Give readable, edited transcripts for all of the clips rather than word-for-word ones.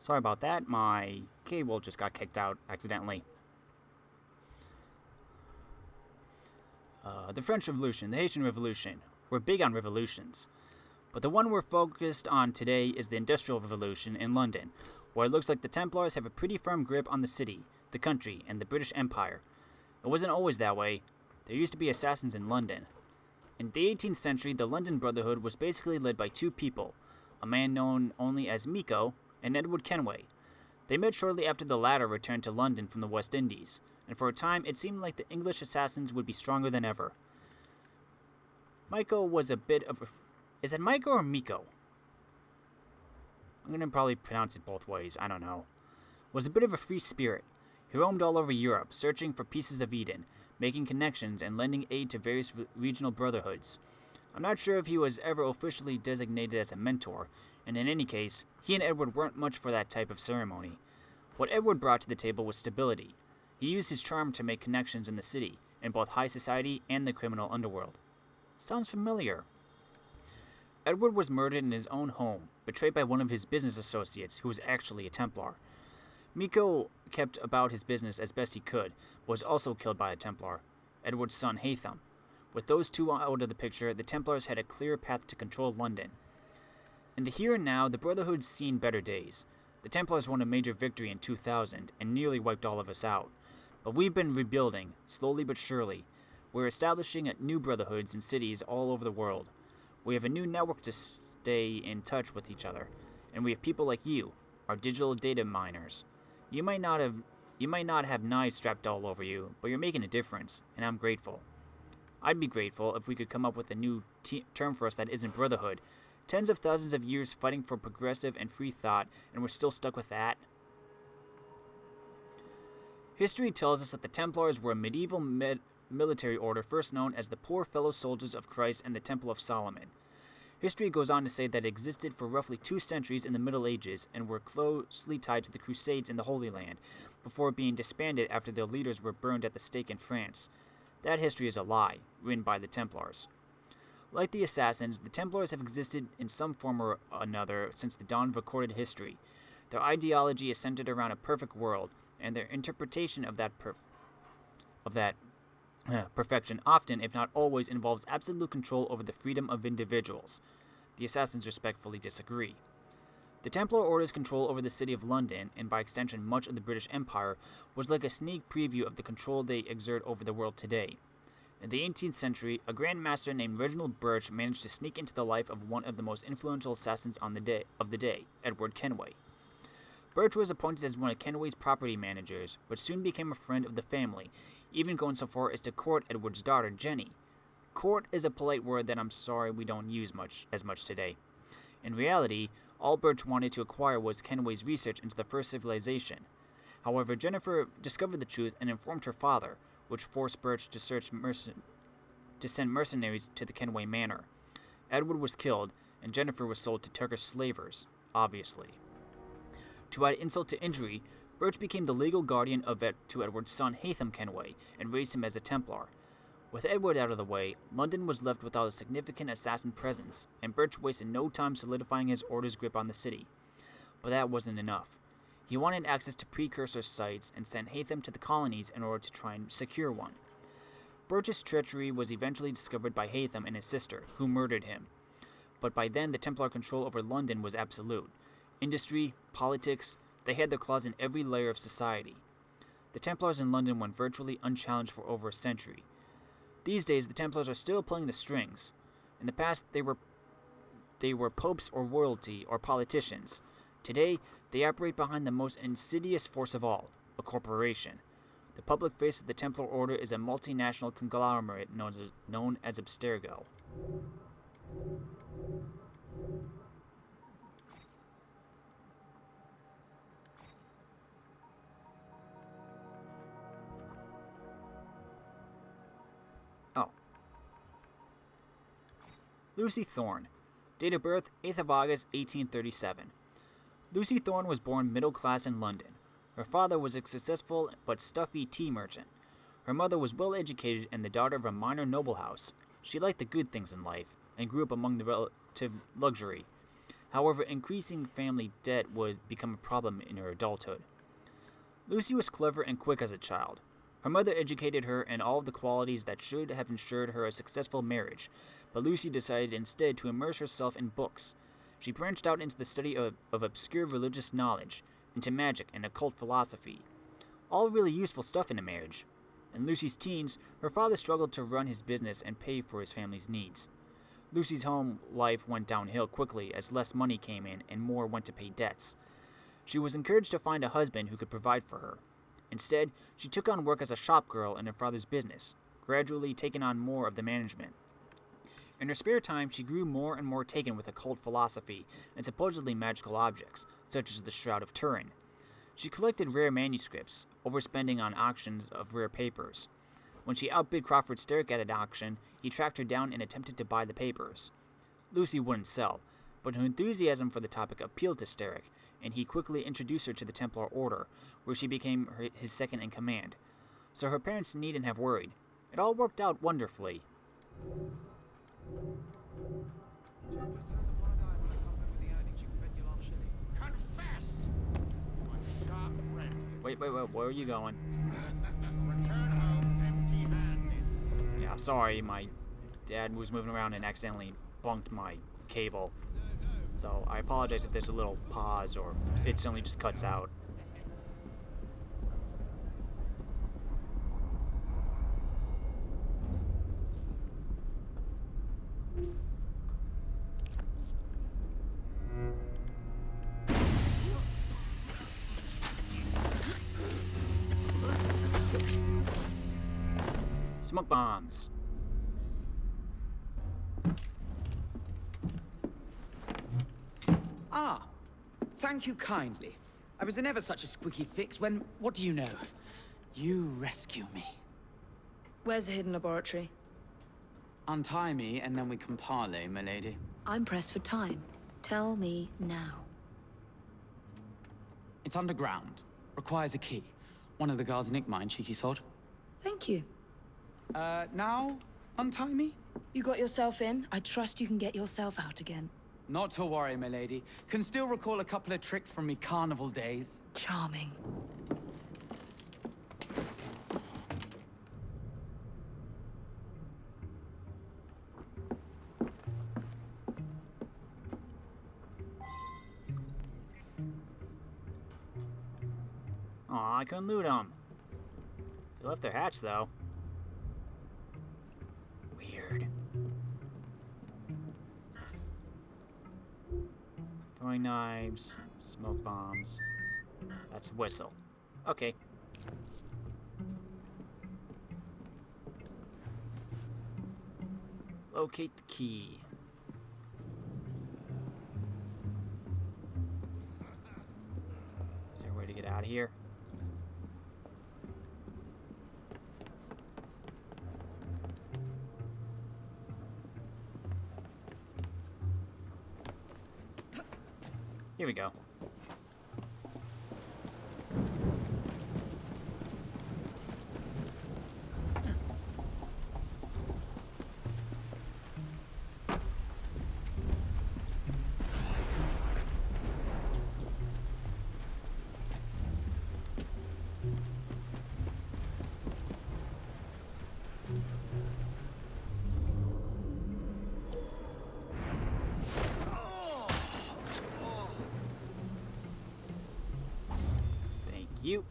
Sorry about that, my cable just got kicked out accidentally. The French Revolution, the Haitian Revolution. We're big on revolutions. But the one we're focused on today is the Industrial Revolution in London, where it looks like the Templars have a pretty firm grip on the city, the country, and the British Empire. It wasn't always that way. There used to be assassins in London. In the 18th century, the London Brotherhood was basically led by two people, a man known only as Miko and Edward Kenway. They met shortly after the latter returned to London from the West Indies, and for a time it seemed like the English assassins would be stronger than ever. Miko was a bit of a... Is it Miko or Miko? I'm going to probably pronounce it both ways, I don't know. Was a bit of a free spirit. He roamed all over Europe, searching for pieces of Eden, making connections and lending aid to various regional brotherhoods. I'm not sure if he was ever officially designated as a mentor, and in any case, he and Edward weren't much for that type of ceremony. What Edward brought to the table was stability. He used his charm to make connections in the city, in both high society and the criminal underworld. Sounds familiar. Edward was murdered in his own home, betrayed by one of his business associates, who was actually a Templar. Miko kept about his business as best he could, but was also killed by a Templar, Edward's son Haytham. With those two out of the picture, the Templars had a clear path to control London. In the here and now, the Brotherhood's seen better days. The Templars won a major victory in 2000 and nearly wiped all of us out. But we've been rebuilding, slowly but surely. We're establishing new brotherhoods in cities all over the world. We have a new network to stay in touch with each other, and we have people like you, our digital data miners. You might not have knives strapped all over you, but you're making a difference, and I'm grateful. I'd be grateful if we could come up with a new term for us that isn't brotherhood. Tens of thousands of years fighting for progressive and free thought, and we're still stuck with that. History tells us that the Templars were a medieval military order first known as the Poor Fellow Soldiers of Christ and the Temple of Solomon. History goes on to say that it existed for roughly 2 centuries in the Middle Ages and were closely tied to the Crusades in the Holy Land, before being disbanded after their leaders were burned at the stake in France. That history is a lie, written by the Templars. Like the Assassins, the Templars have existed in some form or another since the dawn of recorded history. Their ideology is centered around a perfect world, and their interpretation of that perfection often, if not always, involves absolute control over the freedom of individuals. The Assassins respectfully disagree. The Templar Order's control over the city of London, and by extension much of the British Empire, was like a sneak preview of the control they exert over the world today. In the 18th century, a Grand Master named Reginald Birch managed to sneak into the life of one of the most influential assassins of the day, Edward Kenway. Birch was appointed as one of Kenway's property managers, but soon became a friend of the family, even going so far as to court Edward's daughter, Jenny. Court is a polite word that I'm sorry we don't use as much today. In reality, all Birch wanted to acquire was Kenway's research into the first civilization. However, Jennifer discovered the truth and informed her father, which forced Birch to send mercenaries to the Kenway Manor. Edward was killed, and Jennifer was sold to Turkish slavers, obviously. To add insult to injury, Birch became the legal guardian to Edward's son Haytham Kenway and raised him as a Templar. With Edward out of the way, London was left without a significant assassin presence, and Birch wasted no time solidifying his order's grip on the city. But that wasn't enough. He wanted access to precursor sites and sent Haytham to the colonies in order to try and secure one. Birch's treachery was eventually discovered by Haytham and his sister, who murdered him. But by then, the Templar control over London was absolute. Industry, politics, they had their claws in every layer of society. The Templars in London went virtually unchallenged for over a century. These days, the Templars are still pulling the strings. In the past, they were popes or royalty or politicians. Today, they operate behind the most insidious force of all, a corporation. The public face of the Templar Order is a multinational conglomerate known as Abstergo. Lucy Thorne. Date of birth, 8th of August, 1837. Lucy Thorne was born middle class in London. Her father was a successful but stuffy tea merchant. Her mother was well educated and the daughter of a minor noble house. She liked the good things in life and grew up among the relative luxury. However, increasing family debt would become a problem in her adulthood. Lucy was clever and quick as a child. Her mother educated her in all of the qualities that should have ensured her a successful marriage, but Lucy decided instead to immerse herself in books. She branched out into the study of obscure religious knowledge, into magic and occult philosophy. All really useful stuff in a marriage. In Lucy's teens, her father struggled to run his business and pay for his family's needs. Lucy's home life went downhill quickly as less money came in and more went to pay debts. She was encouraged to find a husband who could provide for her. Instead, she took on work as a shop girl in her father's business, gradually taking on more of the management. In her spare time, she grew more and more taken with occult philosophy and supposedly magical objects, such as the Shroud of Turin. She collected rare manuscripts, overspending on auctions of rare papers. When she outbid Crawford Sterrick at an auction, he tracked her down and attempted to buy the papers. Lucy wouldn't sell, but her enthusiasm for the topic appealed to Sterrick, and he quickly introduced her to the Templar Order, where she became his second in command. So her parents needn't have worried. It all worked out wonderfully. Confess! Wait, where are you going? Return home empty-handed. Yeah, sorry, my dad was moving around and accidentally bunked my cable. So I apologize if there's a little pause or it suddenly just cuts out. Smoke bombs. Ah, thank you kindly. I was in ever such a squeaky fix when, what do you know? You rescue me. Where's the hidden laboratory? Untie me, and then we can parley, my lady. I'm pressed for time. Tell me now. It's underground. Requires a key. One of the guards nicked mine, cheeky sod. Thank you. Now? Untie me? You got yourself in. I trust you can get yourself out again. Not to worry, my lady. Can still recall a couple of tricks from me carnival days. Charming. Aw, I couldn't loot them. They left their hats, though. Weird. Throwing knives, smoke bombs. That's whistle. Okay. Locate the key. Is there a way to get out of here? Here we go. You.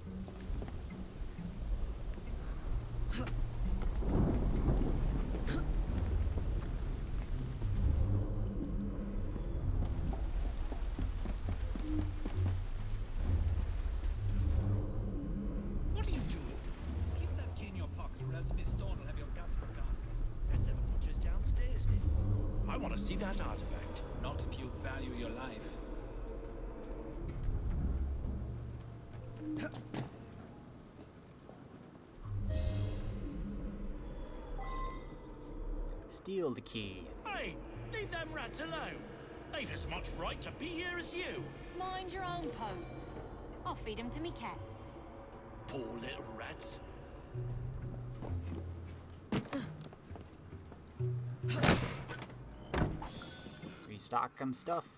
What are you doing? Keep that key in your pocket or else Miss Dawn will have your guts for guns. Let's have a look just downstairs then. I want to see that artifact, not if you value your life. Steal the key. Hey, leave them rats alone. They've as much right to be here as you. Mind your own post. I'll feed him to me cat. Poor little rats. Restock some stuff.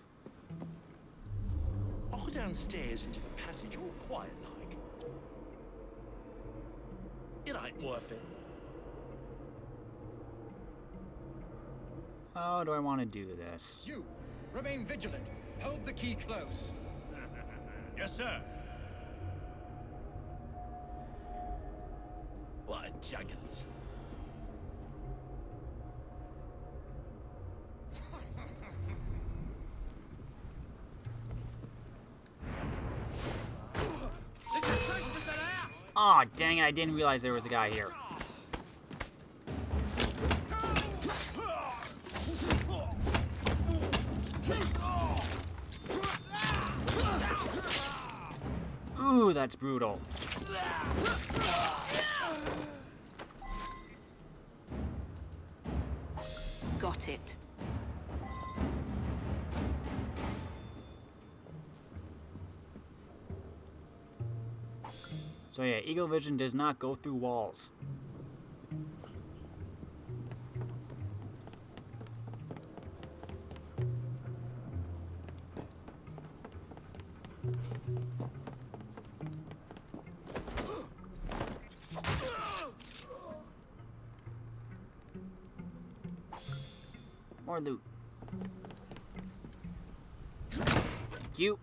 I'll go downstairs into the passage all quiet like. It ain't worth it. How do I want to do this? You, remain vigilant. Hold the key close. Yes, sir. What a juggins. Aw, dang it, I didn't realize there was a guy here. Ooh, that's brutal. Got it. So yeah, Eagle Vision does not go through walls. More loot. Thank you.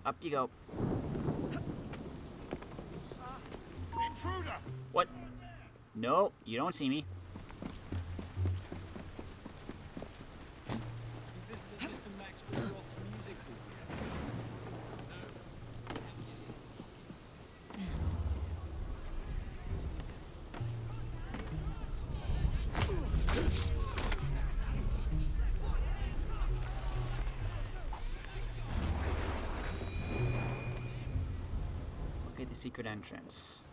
Up you go. Intruder! What? No, you don't see me. Okay, the secret entrance.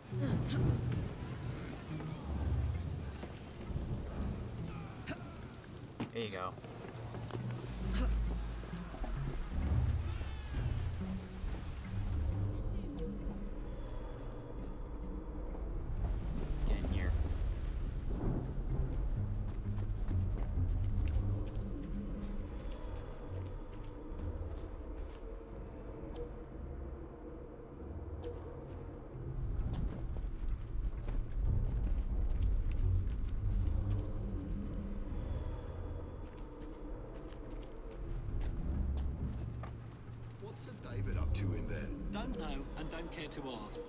There you go. Let's get in here. What's Sir David up to in there? Don't know and don't care to ask.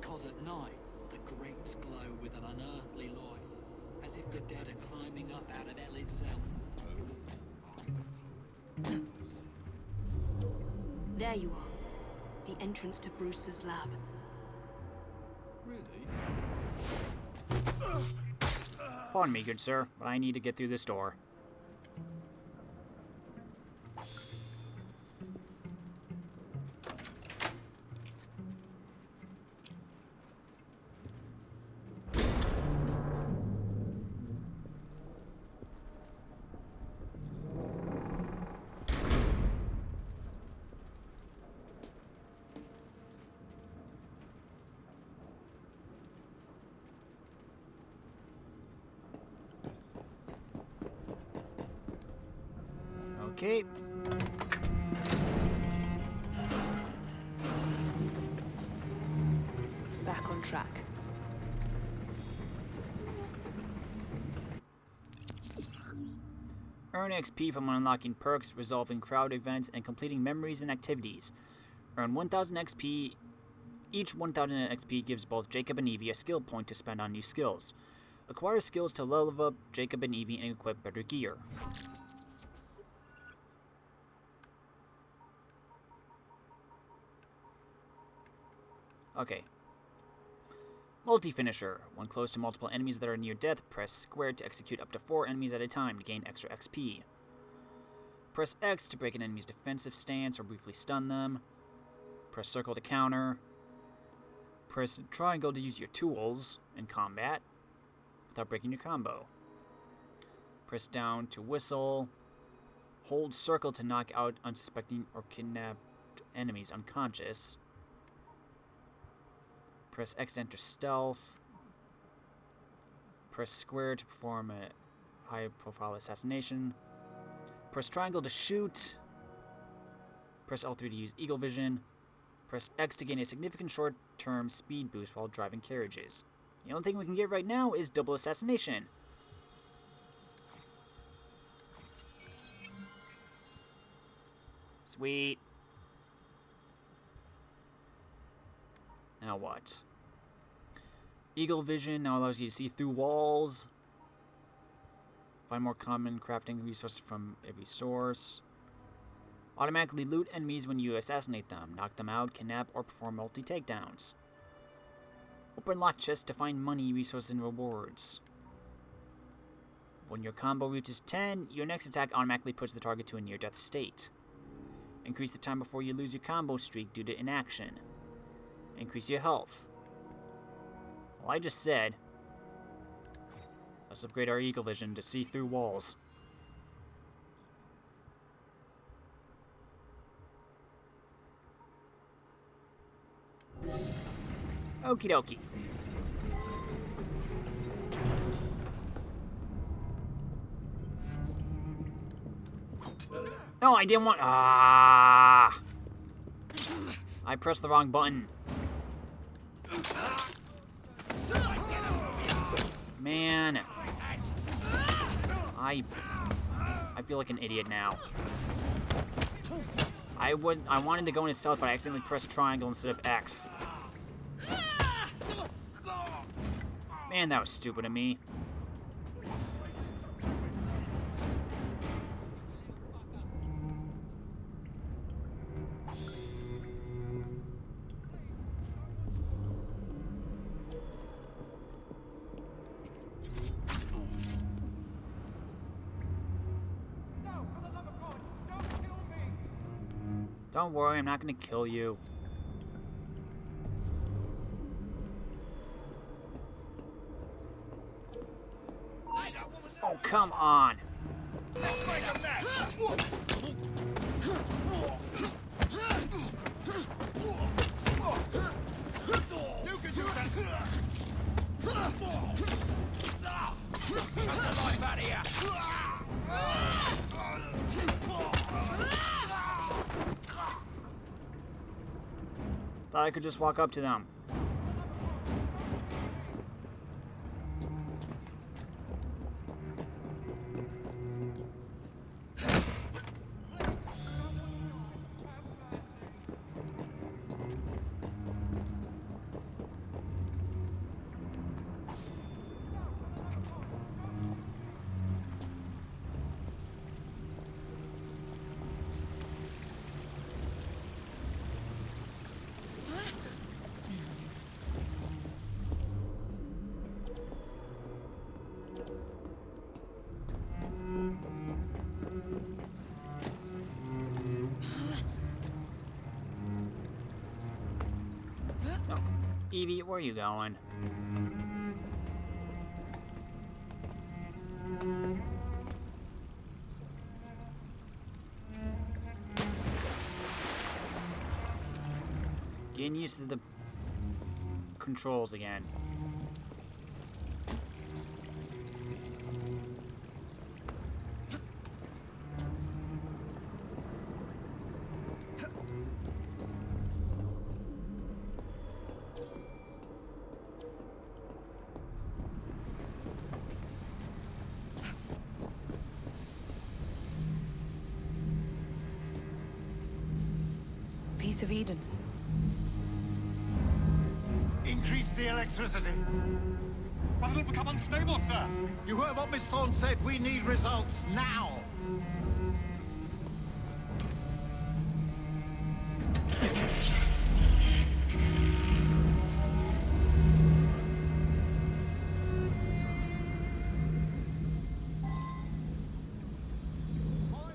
'Cause at night, the grates glow with an unearthly light, as if the dead are climbing up out of hell itself. There you are. The entrance to Bruce's lab. Really? Pardon me, good sir, but I need to get through this door. Okay. Back on track. Earn XP from unlocking perks, resolving crowd events, and completing memories and activities. Earn 1000 XP. Each 1000 XP gives both Jacob and Evie a skill point to spend on new skills. Acquire skills to level up Jacob and Evie and equip better gear. Okay. Multi-finisher. When close to multiple enemies that are near death, press square to execute up to 4 enemies at a time to gain extra XP. Press X to break an enemy's defensive stance or briefly stun them. Press circle to counter. Press triangle to use your tools in combat without breaking your combo. Press down to whistle. Hold circle to knock out unsuspecting or kidnapped enemies unconscious. Press X to enter stealth. Press square to perform a high-profile assassination. Press triangle to shoot. Press L3 to use eagle vision. Press X to gain a significant short-term speed boost while driving carriages. The only thing we can get right now is double assassination. Sweet. Now what? Eagle vision now allows you to see through walls. Find more common crafting resources from every source. Automatically loot enemies when you assassinate them. Knock them out, kidnap, or perform multi-takedowns. Open locked chests to find money, resources, and rewards. When your combo reaches 10, your next attack automatically puts the target to a near-death state. Increase the time before you lose your combo streak due to inaction. Increase your health. Well, I just said, let's upgrade our eagle vision to see through walls. Okie dokie. No, I didn't want. Ah! I pressed the wrong button. Man. I feel like an idiot now. I wanted to go into stealth, but I accidentally pressed triangle instead of X. Man, that was stupid of me. Don't worry, I'm not gonna kill you. Oh, come on. Let's make a mess! You can do that! Shut the life out of here! Thought I could just walk up to them. Oh, Evie, where are you going? Getting used to the controls again. Piece of Eden. Increase the electricity. But it'll become unstable, sir. You heard what Miss Thorne said. We need results now.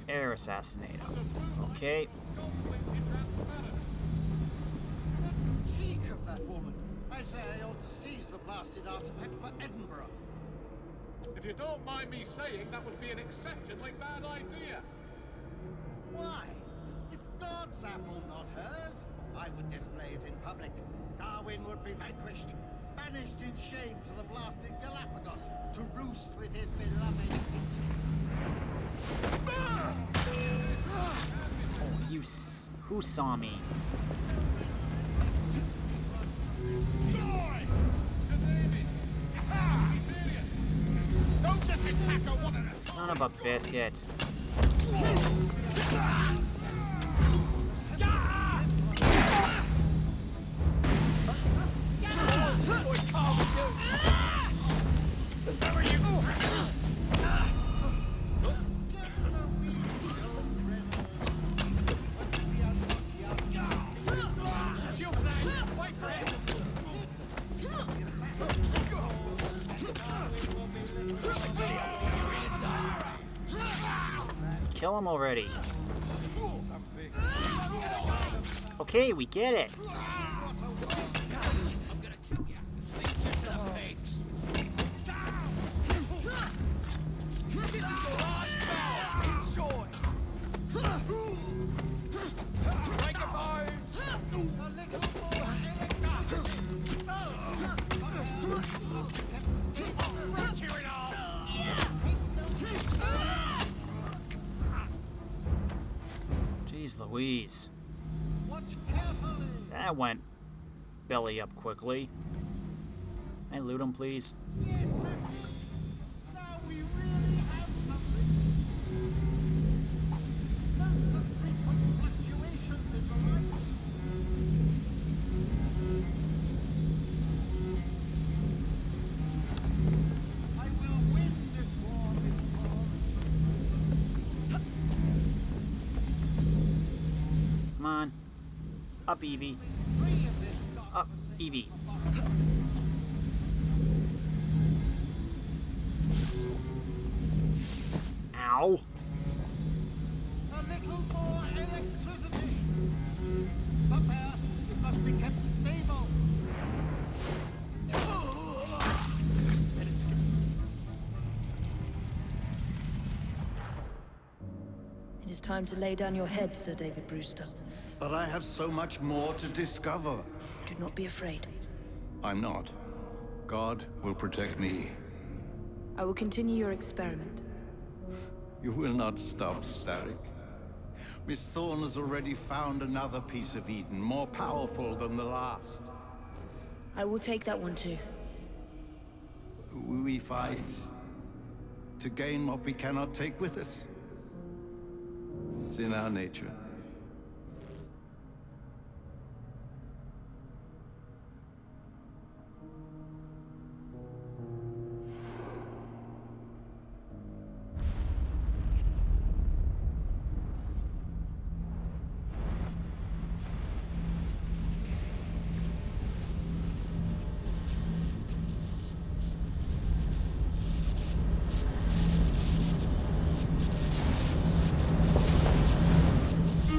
Air assassinator. Okay. Cheek of that woman. I say I ought to seize the blasted artifact for Edinburgh. If you don't mind me saying, that would be an exceptionally bad idea. Why? It's God's apple, not hers. I would display it in public. Darwin would be vanquished, banished in shame to the blasted Galapagos, to roost with his beloved Who saw me? Don't just attack her, what an Son of a biscuit. Just kill him already. Okay, we get it. Jeez Louise. That went belly up quickly. Can I loot him, please? Yes, that's it. Now we really have something. Note the frequent fluctuations in the light. I will win this war, Miss Thorne. Come on. Up, Evie. Free of this Up, Evie. Ow. A little more electricity. Prepare. It must be kept stable. It is time to lay down your head, Sir David Brewster. But I have so much more to discover. Do not be afraid. I'm not. God will protect me. I will continue your experiment. You will not stop, Starrick. Miss Thorne has already found another piece of Eden, more powerful than the last. I will take that one too. We fight to gain what we cannot take with us. It's in our nature.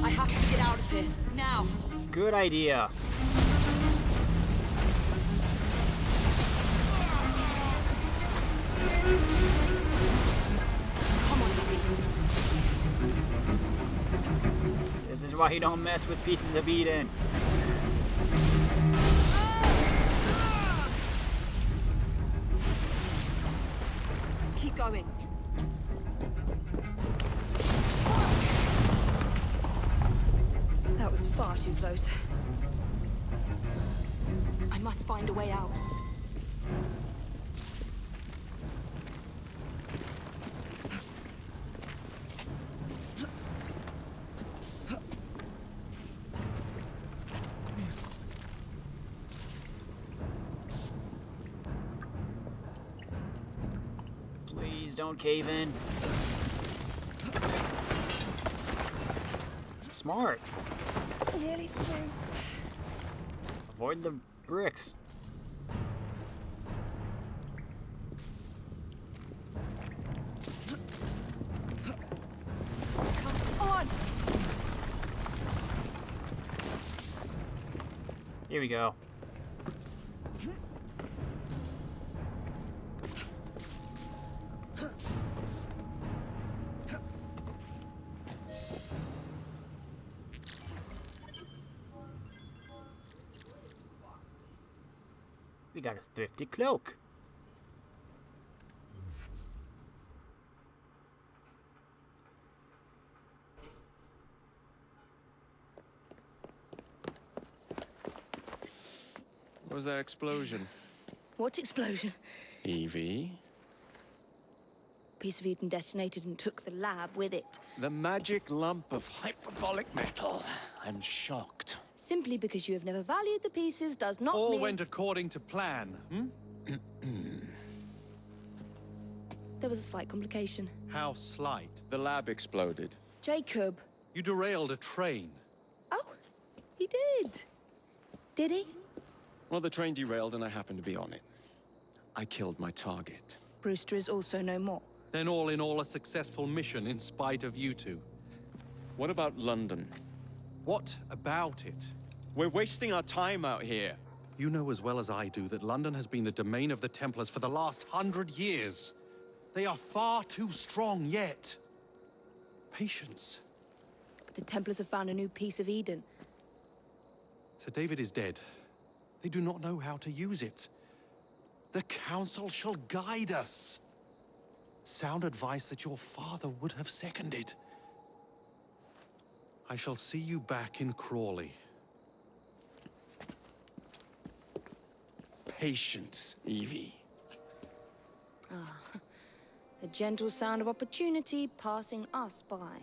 I have to get out of here, now. Good idea. Come on, Evie. This is why you don't mess with pieces of Eden. Keep going. That was far too close. I must find a way out. Please don't cave in. Smart. Nearly through. Avoid the bricks. Come on! Here we go. We got a thrifty cloak. What was that explosion? What explosion? Evie? Piece of Eden detonated and took the lab with it. The magic lump of hyperbolic metal. I'm shocked. Simply because you have never valued the pieces does not All mean... went according to plan, hmm? There was a slight complication. How slight. The lab exploded. Jacob. You derailed a train. Oh, he did. Did he? Well, the train derailed and I happened to be on it. I killed my target. Brewster is also no more. Then all in all, a successful mission in spite of you two. What about London? What about it? We're wasting our time out here. You know as well as I do that London has been the domain of the Templars for the last 100 years. They are far too strong yet. Patience. The Templars have found a new piece of Eden. Sir David is dead. They do not know how to use it. The Council shall guide us. Sound advice that your father would have seconded. I shall see you back in Crawley. Patience, Evie. The gentle sound of opportunity passing us by.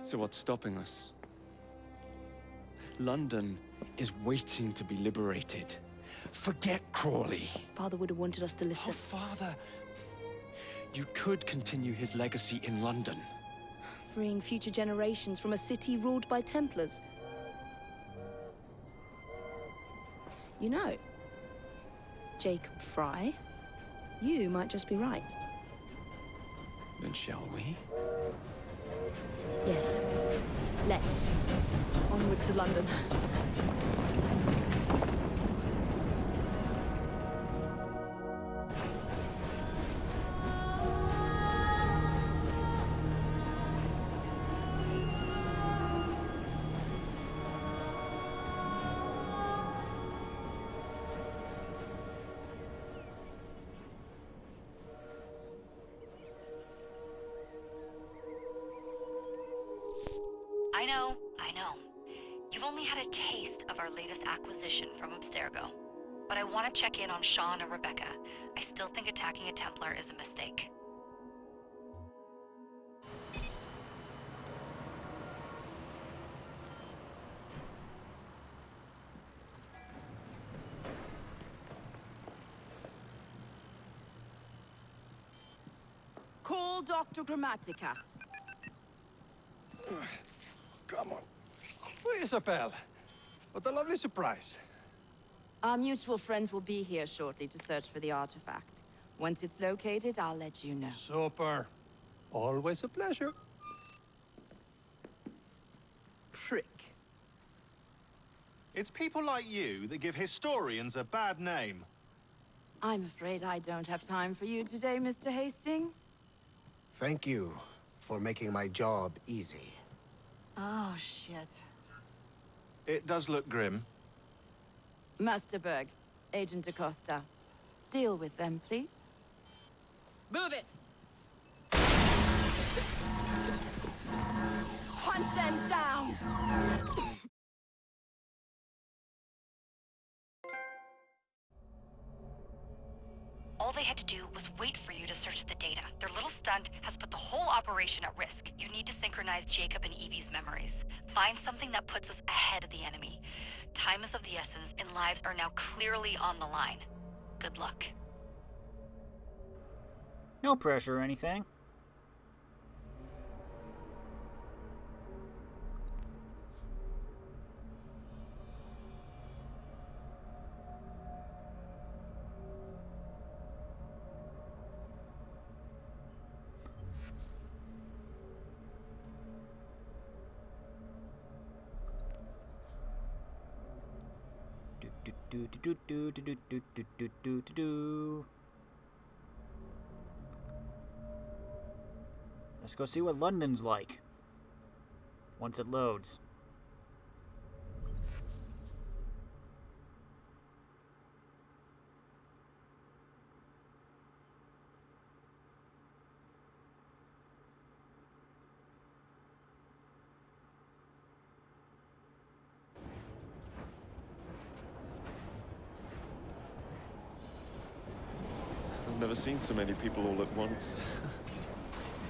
So what's stopping us? London is waiting to be liberated. Forget Crawley. Father would have wanted us to Oh, listen. Father. You could continue his legacy in London. Freeing future generations from a city ruled by Templars. You know, Jacob Fry, you might just be right. Then shall we? Yes. Let's. Onward to London. I know. You've only had a taste of our latest acquisition from Abstergo. But I want to check in on Sean and Rebecca. I still think attacking a Templar is a mistake. Call Dr. Grammatica. Come on. Isabel. What a lovely surprise. Our mutual friends will be here shortly to search for the artifact. Once it's located, I'll let you know. Super. Always a pleasure. Prick. It's people like you that give historians a bad name. I'm afraid I don't have time for you today, Mr. Hastings. Thank you for making my job easy. Oh, shit. It does look grim. Masterberg, Agent Acosta. Deal with them, please. Move it! Hunt them down! All they had to do was wait for you to search the data. Their little stunt has put the whole operation at risk. You need to synchronize Jacob and Evie's memories. Find something that puts us ahead of the enemy. Time is of the essence, and lives are now clearly on the line. Good luck. No pressure or anything. Let's go see what London's like. Once it loads. I've never seen so many people all at once.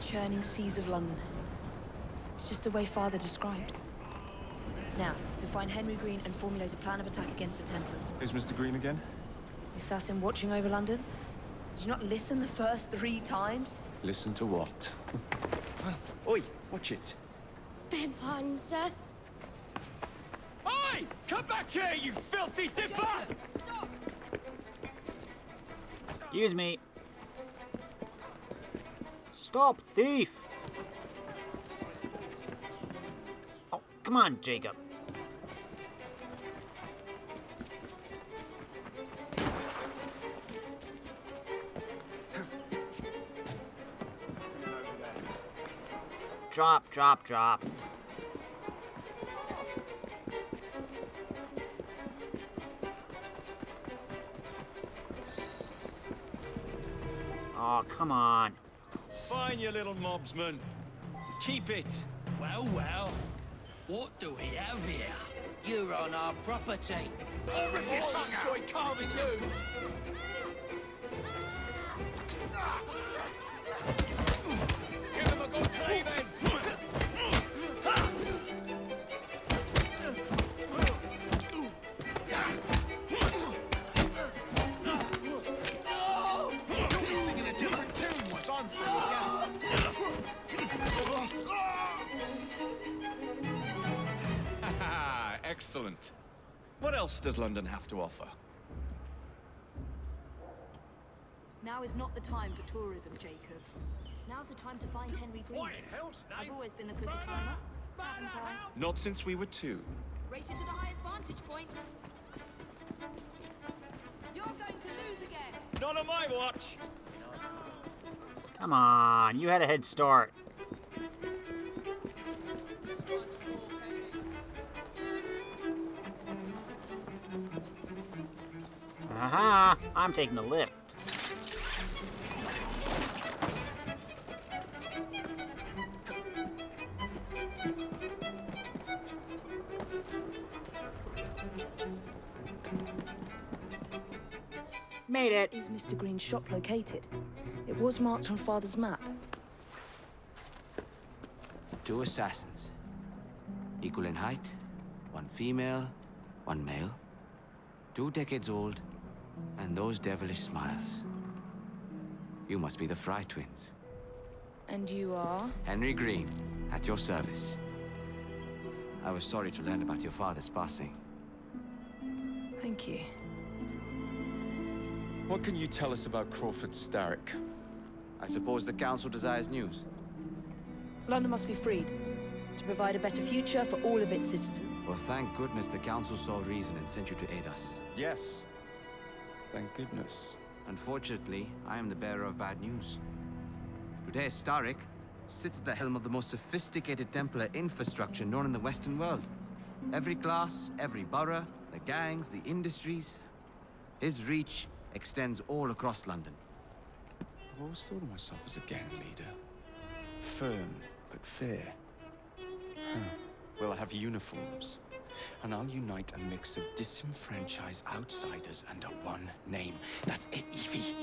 Churning seas of London. It's just the way Father described. Now, to find Henry Green and formulate a plan of attack against the Templars. Who's Mr. Green again? The assassin watching over London? Did you not listen the first 3 times? Listen to what? Oi, watch it. Beg pardon, sir. Oi! Come back here, you filthy dipper! Stop! Excuse me. Stop, thief! Oh, come on, Jacob. Drop, drop, drop. Oh, come on. Fine, you little mobsman. Keep it. Well, well. What do we have here? You're on our property. I'll rip your tongue out. Enjoy carving you. Give him a good cleaving. You'll be singing a different tune once I'm through with you. Excellent. What else does London have to offer? Now is not the time for tourism, Jacob. Now's the time to find Henry Green. What in hell's name? I've always been the quicker climber, haven't I? Not since we were 2. Race you to the highest vantage point. You're going to lose again. Not on my watch. Come on, you had a head start. Aha! I'm taking the lift. Made it. Is Mr. Green's shop located? It was marked on Father's map. 2 assassins. Equal in height. 1 female, 1 male. 2 decades old. And those devilish smiles. You must be the Fry twins. And you are? Henry Green, at your service. I was sorry to learn about your father's passing. Thank you. What can you tell us about Crawford Starrick? I suppose the Council desires news. London must be freed, to provide a better future for all of its citizens. Well, thank goodness the Council saw reason and sent you to aid us. Yes. Thank goodness. Unfortunately, I am the bearer of bad news. Today, Starrick sits at the helm of the most sophisticated Templar infrastructure known in the Western world. Every class, every borough, the gangs, the industries. His reach extends all across London. I've always thought of myself as a gang leader. Firm, but fair. Huh. Well, I have uniforms. And I'll unite a mix of disenfranchised outsiders under one name. That's it, Evie.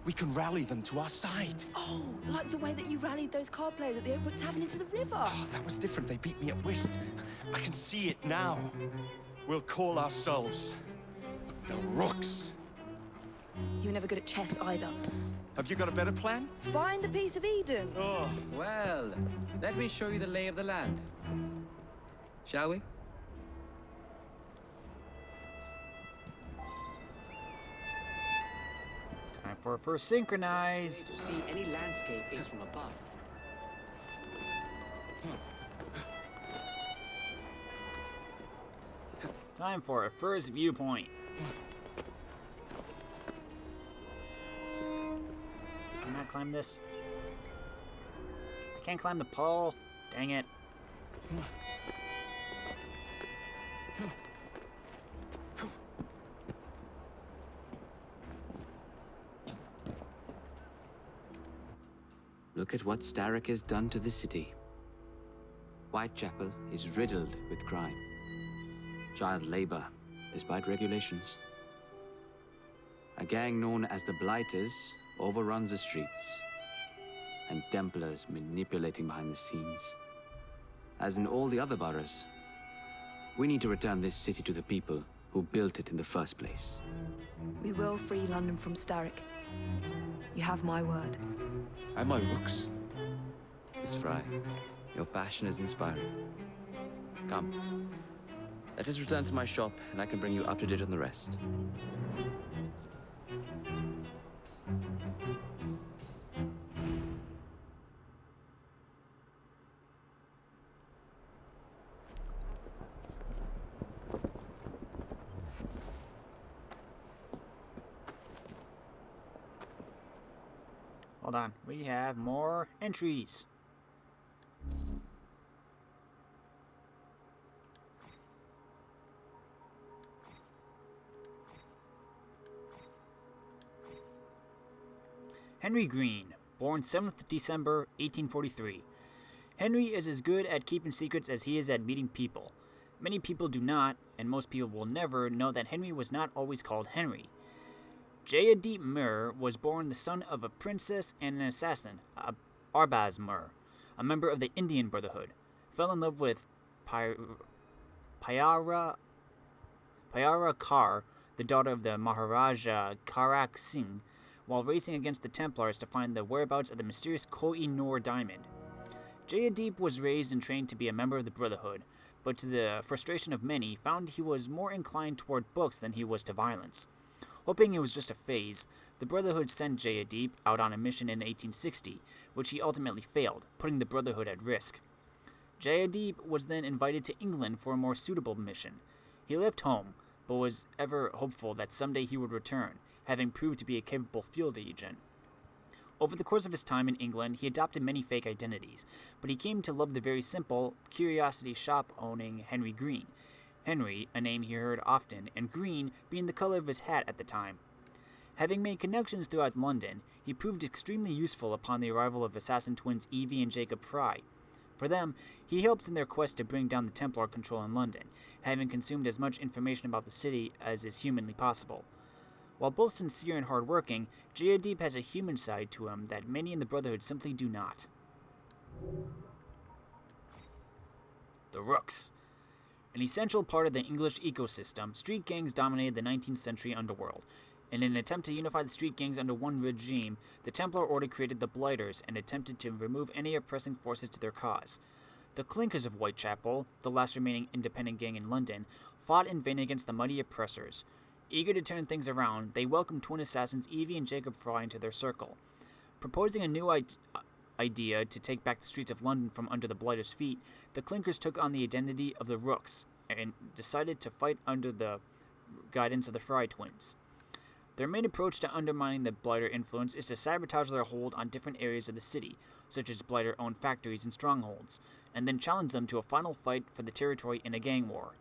We can rally them to our side. Oh, like the way that you rallied those card players at the Oakbrook Tavern into the river. Oh, that was different. They beat me at whist. I can see it now. We'll call ourselves the Rooks. You were never good at chess either. Have you got a better plan? Find the piece of Eden. Oh. Well, let me show you the lay of the land. Shall we? Time for a first synchronize. To see any landscape is from above. Time for a first viewpoint. Can I climb this? I can't climb the pole. Dang it. Look at what Starrick has done to the city. Whitechapel is riddled with crime. Child labor, despite regulations. A gang known as the Blighters overruns the streets, and Templars manipulating behind the scenes. As in all the other boroughs, we need to return this city to the people who built it in the first place. We will free London from Starrick. You have my word. And my looks. Miss Fry, your passion is inspiring. Come. Let us return to my shop, and I can bring you up to date on the rest. Hold on, we have more entries. Henry Green, born 7th December 1843. Henry is as good at keeping secrets as he is at meeting people. Many people do not, and most people will never, know that Henry was not always called Henry. Jayadip Mir was born the son of a princess and an assassin, Arbaz Mir, a member of the Indian Brotherhood. Fell in love with Pyara Kaur, the daughter of the Maharaja Karak Singh, while racing against the Templars to find the whereabouts of the mysterious Koh-i-Noor diamond. Jayadip was raised and trained to be a member of the Brotherhood, but to the frustration of many, found he was more inclined toward books than he was to violence. Hoping it was just a phase, the Brotherhood sent Jayadip out on a mission in 1860, which he ultimately failed, putting the Brotherhood at risk. Jayadip was then invited to England for a more suitable mission. He left home, but was ever hopeful that someday he would return, having proved to be a capable field agent. Over the course of his time in England, he adopted many fake identities, but he came to love the very simple, curiosity shop-owning Henry Green. Henry, a name he heard often, and green being the color of his hat at the time. Having made connections throughout London, he proved extremely useful upon the arrival of assassin twins Evie and Jacob Fry. For them, he helped in their quest to bring down the Templar control in London, having consumed as much information about the city as is humanly possible. While both sincere and hard-working, Jayadip has a human side to him that many in the Brotherhood simply do not. The Rooks. An essential part of the English ecosystem, street gangs dominated the 19th century underworld. In an attempt to unify the street gangs under one regime, the Templar Order created the Blighters and attempted to remove any oppressing forces to their cause. The Clinkers of Whitechapel, the last remaining independent gang in London, fought in vain against the mighty oppressors. Eager to turn things around, they welcomed twin assassins Evie and Jacob Fry into their circle. Proposing a new idea to take back the streets of London from under the Blighters' feet, the Clinkers took on the identity of the Rooks and decided to fight under the guidance of the Fry twins. Their main approach to undermining the Blighter influence is to sabotage their hold on different areas of the city, such as Blighter-owned factories and strongholds, and then challenge them to a final fight for the territory in a gang war.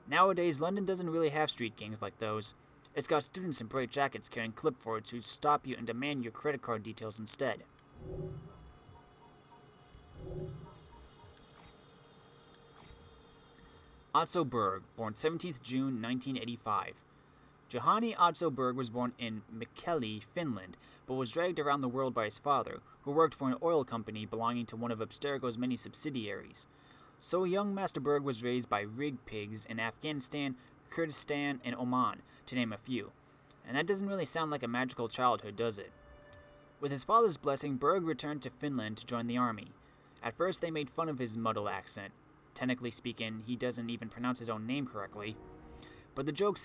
Nowadays, London doesn't really have street gangs like those. It's got students in bright jackets carrying clipboards who stop you and demand your credit card details instead. Otto Berg, born 17th June 1985. Johanni Otto Berg was born in Mikkeli, Finland, but was dragged around the world by his father, who worked for an oil company belonging to one of Abstergo's many subsidiaries. So young Master Berg was raised by rig pigs in Afghanistan, Kurdistan, and Oman, to name a few. And that doesn't really sound like a magical childhood, does it? With his father's blessing, Berg returned to Finland to join the army. At first, they made fun of his muddle accent. Technically speaking, he doesn't even pronounce his own name correctly. But the joke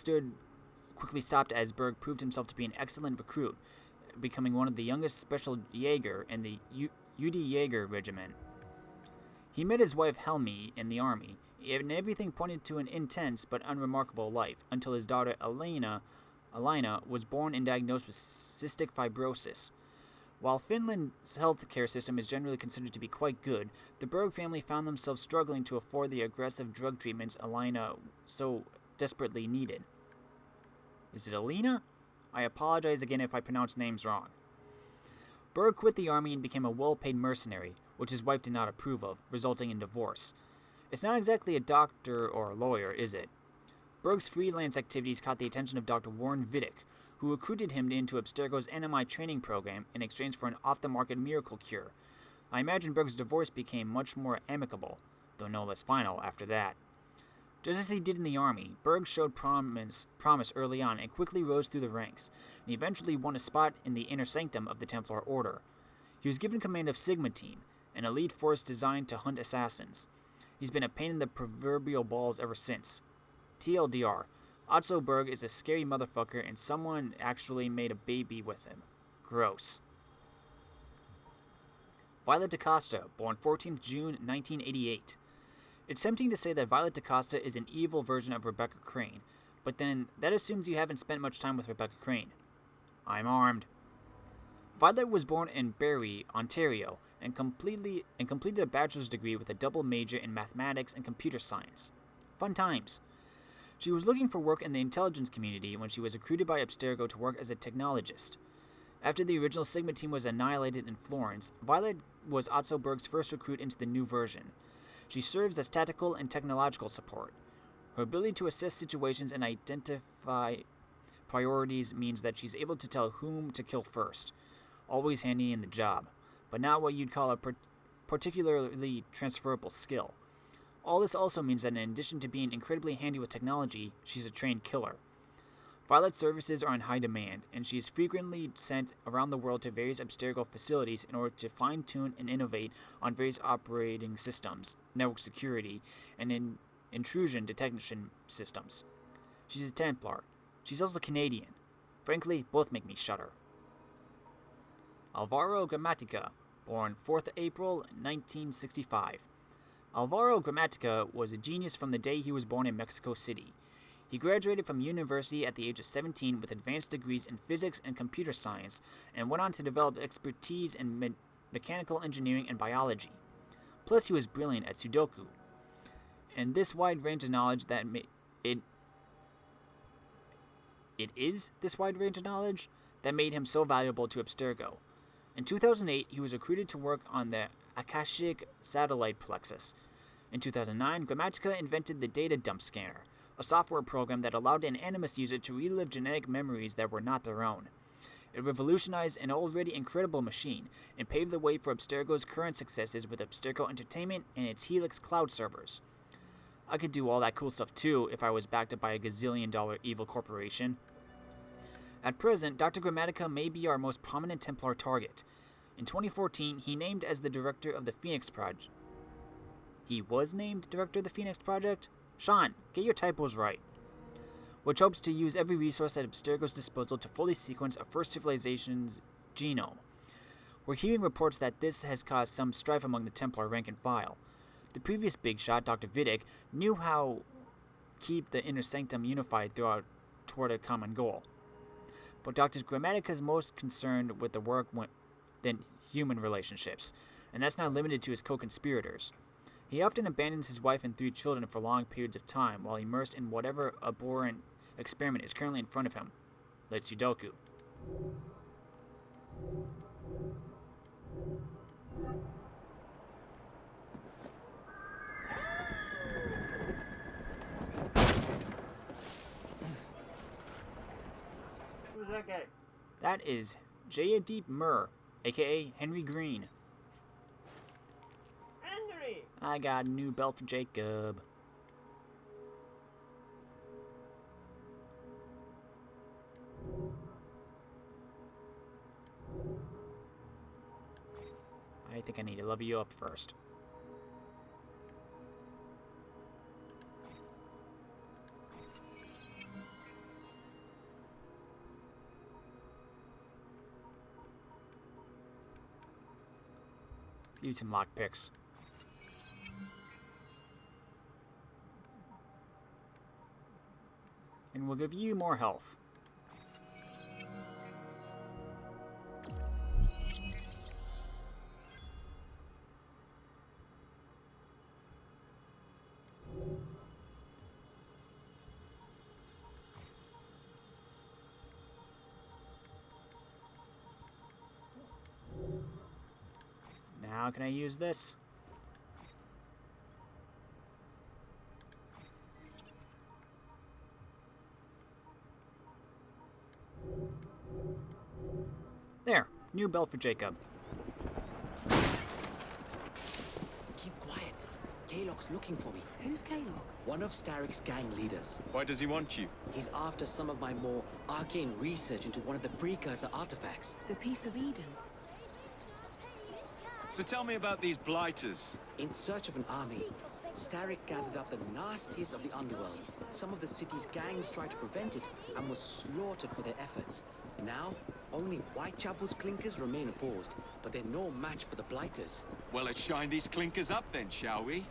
quickly stopped as Berg proved himself to be an excellent recruit, becoming one of the youngest special Jaeger in the UD Jaeger regiment. He met his wife Helmi in the army, and everything pointed to an intense but unremarkable life, until his daughter Alina was born and diagnosed with cystic fibrosis. While Finland's healthcare system is generally considered to be quite good, the Berg family found themselves struggling to afford the aggressive drug treatments Alina so desperately needed. Is it Alina? I apologize again if I pronounce names wrong. Berg quit the army and became a well-paid mercenary, which his wife did not approve of, resulting in divorce. It's not exactly a doctor or a lawyer, is it? Berg's freelance activities caught the attention of Dr. Warren Vidic, who recruited him into Abstergo's NMI training program in exchange for an off-the-market miracle cure. I imagine Berg's divorce became much more amicable, though no less final after that. Just as he did in the army, Berg showed promise early on and quickly rose through the ranks, and eventually won a spot in the inner sanctum of the Templar Order. He was given command of Sigma Team, an elite force designed to hunt assassins. He's been a pain in the proverbial balls ever since. TLDR, Otto Berg is a scary motherfucker and someone actually made a baby with him. Gross. Violet DaCosta, born 14th June 1988. It's tempting to say that Violet DaCosta is an evil version of Rebecca Crane, but then that assumes you haven't spent much time with Rebecca Crane. I'm armed. Violet was born in Barrie, Ontario, and completed a bachelor's degree with a double major in mathematics and computer science. Fun times. She was looking for work in the intelligence community when she was recruited by Abstergo to work as a technologist. After the original Sigma team was annihilated in Florence, Violet was Otto Berg's first recruit into the new version. She serves as tactical and technological support. Her ability to assess situations and identify priorities means that she's able to tell whom to kill first. Always handy in the job, but not what you'd call a particularly transferable skill. All this also means that in addition to being incredibly handy with technology, she's a trained killer. Violet's services are in high demand, and she is frequently sent around the world to various Abstergo facilities in order to fine-tune and innovate on various operating systems, network security, and intrusion detection systems. She's a Templar. She's also Canadian. Frankly, both make me shudder. Alvaro Grammatica, born 4th April 1965. Alvaro Grammatica was a genius from the day he was born in Mexico City. He graduated from university at the age of 17 with advanced degrees in physics and computer science, and went on to develop expertise in mechanical engineering and biology. Plus, he was brilliant at Sudoku. And this wide range of knowledge that made him so valuable to Abstergo. In 2008, he was recruited to work on the Akashic Satellite Plexus. In 2009, Grammatica invented the Data Dump Scanner, a software program that allowed an Animus user to relive genetic memories that were not their own. It revolutionized an already incredible machine, and paved the way for Abstergo's current successes with Abstergo Entertainment and its Helix cloud servers. I could do all that cool stuff too if I was backed up by a gazillion-dollar evil corporation. At present, Dr. Grammatica may be our most prominent Templar target. In 2014, he named as the director of the Phoenix Project. He was named director of the Phoenix Project? Sean, get your typos right. Which hopes to use every resource at Abstergo's disposal to fully sequence a first civilization's genome. We're hearing reports that this has caused some strife among the Templar rank and file. The previous big shot, Dr. Vidic, knew how keep the inner sanctum unified toward a common goal. But Dr. Grammatica is most concerned with the work than human relationships, and that's not limited to his co-conspirators. He often abandons his wife and 3 children for long periods of time while immersed in whatever abhorrent experiment is currently in front of him. Like Sudoku. Who's that guy? That is Jayadeep Murr, aka Henry Green. Henry! I got a new belt for Jacob. I think I need to level you up first. Use some lockpicks. And we'll give you more health. Now can I use this? There, new belt for Jacob. Keep quiet. Kalok's looking for me. Who's Kalok? One of Starrick's gang leaders. Why does he want you? He's after some of my more arcane research into one of the precursor artifacts. The Piece of Eden. So tell me about these blighters. In search of an army, Starrick gathered up the nastiest of the underworld. Some of the city's gangs tried to prevent it and were slaughtered for their efforts. Now, only Whitechapel's clinkers remain opposed, but they're no match for the blighters. Well, let's shine these clinkers up then, shall we?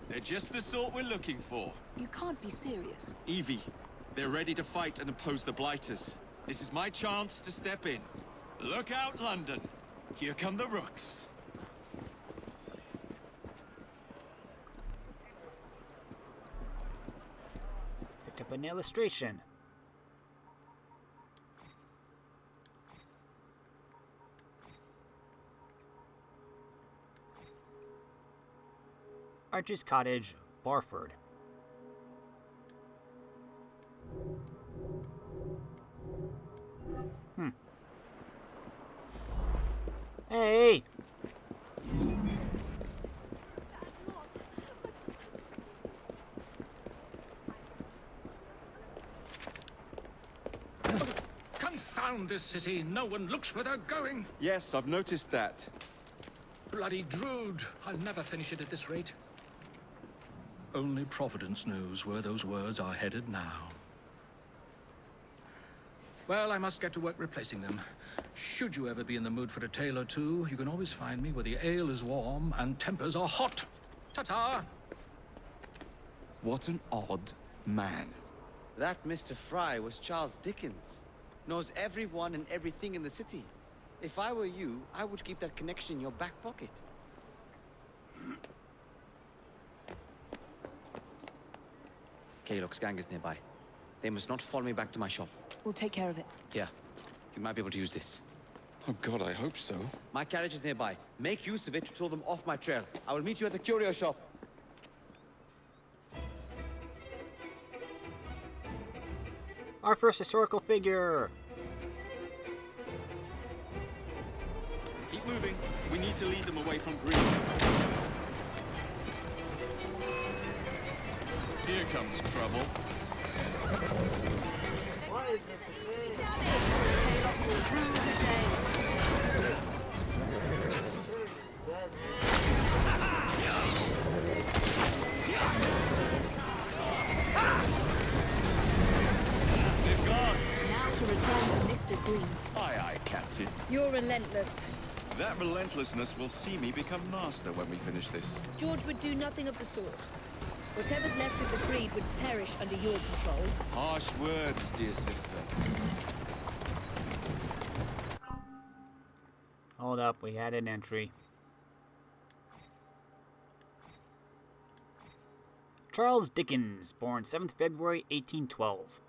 They're just the sort we're looking for. You can't be serious. Evie, they're ready to fight and oppose the blighters. This is my chance to step in. Look out, London. Here come the rooks. Picked up an illustration. Archer's Cottage, Barford. Hey! Confound this city. No one looks where they're going. Yes, I've noticed that. Bloody Drood. I'll never finish it at this rate. Only Providence knows where those words are headed now. Well, I must get to work replacing them. Should you ever be in the mood for a tale or two, you can always find me where the ale is warm and tempers are hot. Ta-ta! What an odd man. That Mr. Fry was Charles Dickens. Knows everyone and everything in the city. If I were you, I would keep that connection in your back pocket. Kalok's gang is nearby. They must not follow me back to my shop. We'll take care of it. Here, you might be able to use this. Oh God, I hope so. My carriage is nearby. Make use of it to throw them off my trail. I will meet you at the curio shop. Our first historical figure! Keep moving. We need to lead them away from green. Here comes trouble. They've gone. Now to return to Mr. Green. Aye, aye, Captain. You're relentless. That relentlessness will see me become master when we finish this. George would do nothing of the sort. Whatever's left of the Creed would perish under your control. Harsh words, dear sister. Hold up, we had an entry. Charles Dickens, born 7th February 1812.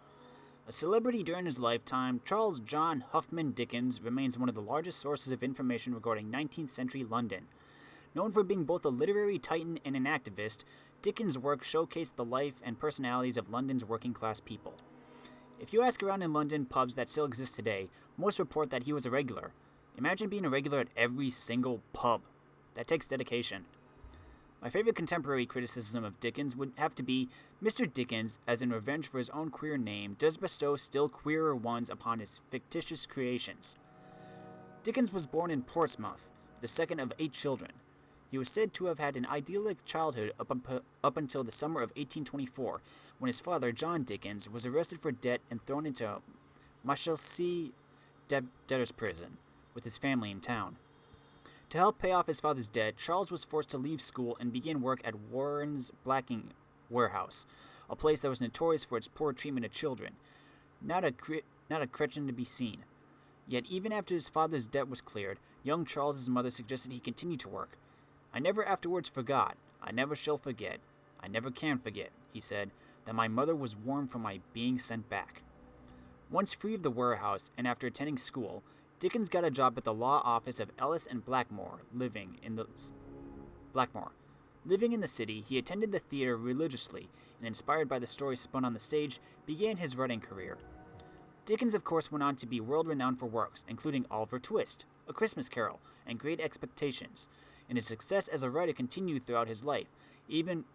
A celebrity during his lifetime, Charles John Huffman Dickens remains one of the largest sources of information regarding 19th century London. Known for being both a literary titan and an activist, Dickens' work showcased the life and personalities of London's working-class people. If you ask around in London pubs that still exist today, most report that he was a regular. Imagine being a regular at every single pub. That takes dedication. My favorite contemporary criticism of Dickens would have to be Mr. Dickens, as in revenge for his own queer name, does bestow still queerer ones upon his fictitious creations. Dickens was born in Portsmouth, the second of 8 children. He was said to have had an idyllic childhood up until the summer of 1824, when his father, John Dickens, was arrested for debt and thrown into Marshalsea debtor's prison with his family in town. To help pay off his father's debt, Charles was forced to leave school and begin work at Warren's Blacking Warehouse, a place that was notorious for its poor treatment of children. Not a Gretchen to be seen. Yet even after his father's debt was cleared, young Charles's mother suggested he continue to work. "I never afterwards forgot, I never shall forget, I never can forget," he said, "that my mother was warned from my being sent back." Once free of the warehouse and after attending school, Dickens got a job at the law office of Ellis and Blackmore, living in the city. He attended the theater religiously and, inspired by the stories spun on the stage, began his writing career. Dickens, of course, went on to be world-renowned for works, including Oliver Twist, A Christmas Carol, and Great Expectations, and his success as a writer continued throughout his life, even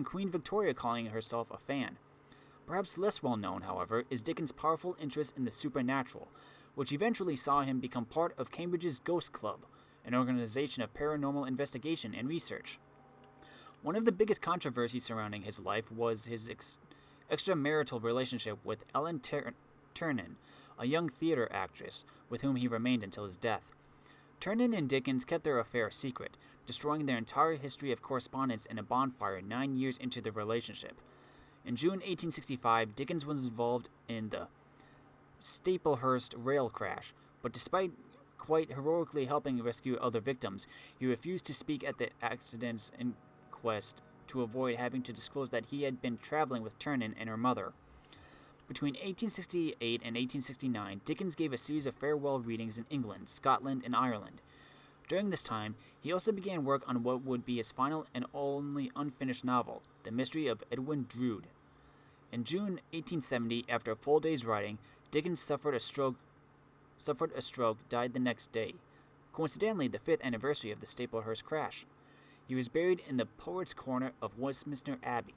Queen Victoria calling herself a fan. Perhaps less well-known, however, is Dickens' powerful interest in the supernatural, which eventually saw him become part of Cambridge's Ghost Club, an organization of paranormal investigation and research. One of the biggest controversies surrounding his life was his extramarital relationship with Ellen Ternan, a young theater actress with whom he remained until his death. Ternan and Dickens kept their affair secret, destroying their entire history of correspondence in a bonfire 9 years into the relationship. In June 1865, Dickens was involved in the Staplehurst rail crash, but despite quite heroically helping rescue other victims, he refused to speak at the accident's inquest to avoid having to disclose that he had been traveling with Ternan and her mother. Between 1868 and 1869, Dickens gave a series of farewell readings in England, Scotland, and Ireland. During this time, he also began work on what would be his final and only unfinished novel, The Mystery of Edwin Drood. In June 1870, after a full day's writing, Dickens suffered a stroke, died the next day, coincidentally the 5th anniversary of the Staplehurst crash. He was buried in the Poets' Corner of Westminster Abbey.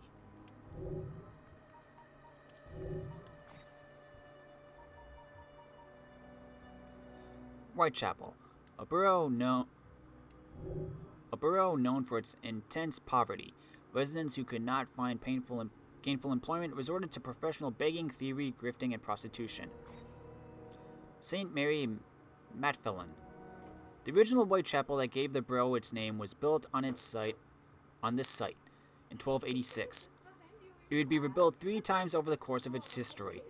Whitechapel, a borough known for its intense poverty. Residents who could not find gainful employment resorted to professional begging, thievery, grifting, and prostitution. St. Mary Matfelin. The original Whitechapel that gave the borough its name was built on this site in 1286. It would be rebuilt 3 times over the course of its history.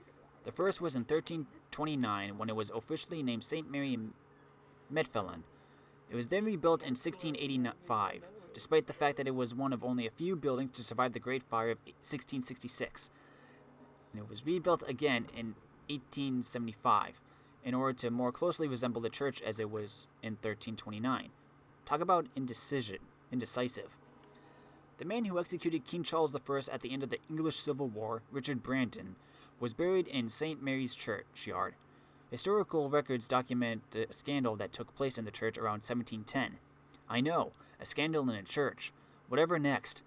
The first was in 1329, when it was officially named St. Mary Medfelin. It was then rebuilt in 1685, despite the fact that it was one of only a few buildings to survive the Great Fire of 1666. And it was rebuilt again in 1875, in order to more closely resemble the church as it was in 1329. Talk about indecisive. The man who executed King Charles I at the end of the English Civil War, Richard Brandon, was buried in St. Mary's churchyard. Historical records document a scandal that took place in the church around 1710. I know, a scandal in a church. Whatever next?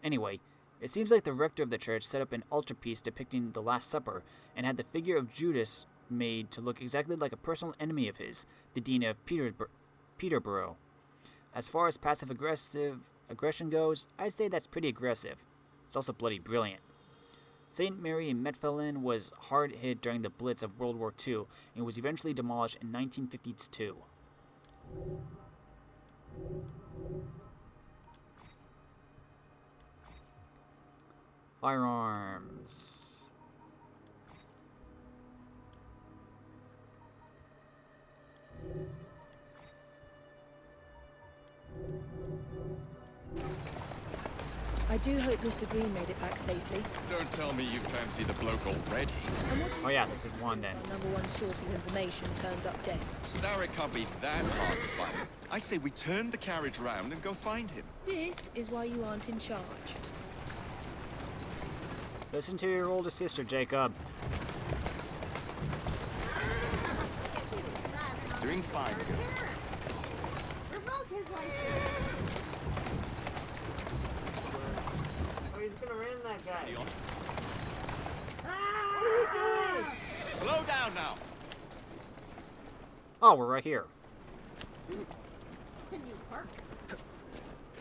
Anyway, it seems like the rector of the church set up an altarpiece depicting the Last Supper and had the figure of Judas made to look exactly like a personal enemy of his, the Dean of Peterborough. As far as aggression goes, I'd say that's pretty aggressive. It's also bloody brilliant. St. Mary Medfelin was hard hit during the Blitz of World War II and was eventually demolished in 1952. Firearms. I do hope Mr. Green made it back safely. Don't tell me you fancy the bloke already. Oh yeah, this is London. Number one source of information turns up dead. Starrick can't be that hard to find. I say we turn the carriage round and go find him. This is why you aren't in charge. Listen to your older sister, Jacob. Doing fine, girl. Revoke his license. He's gonna ram that guy. Slow down now. Oh, we're right here. Can you park?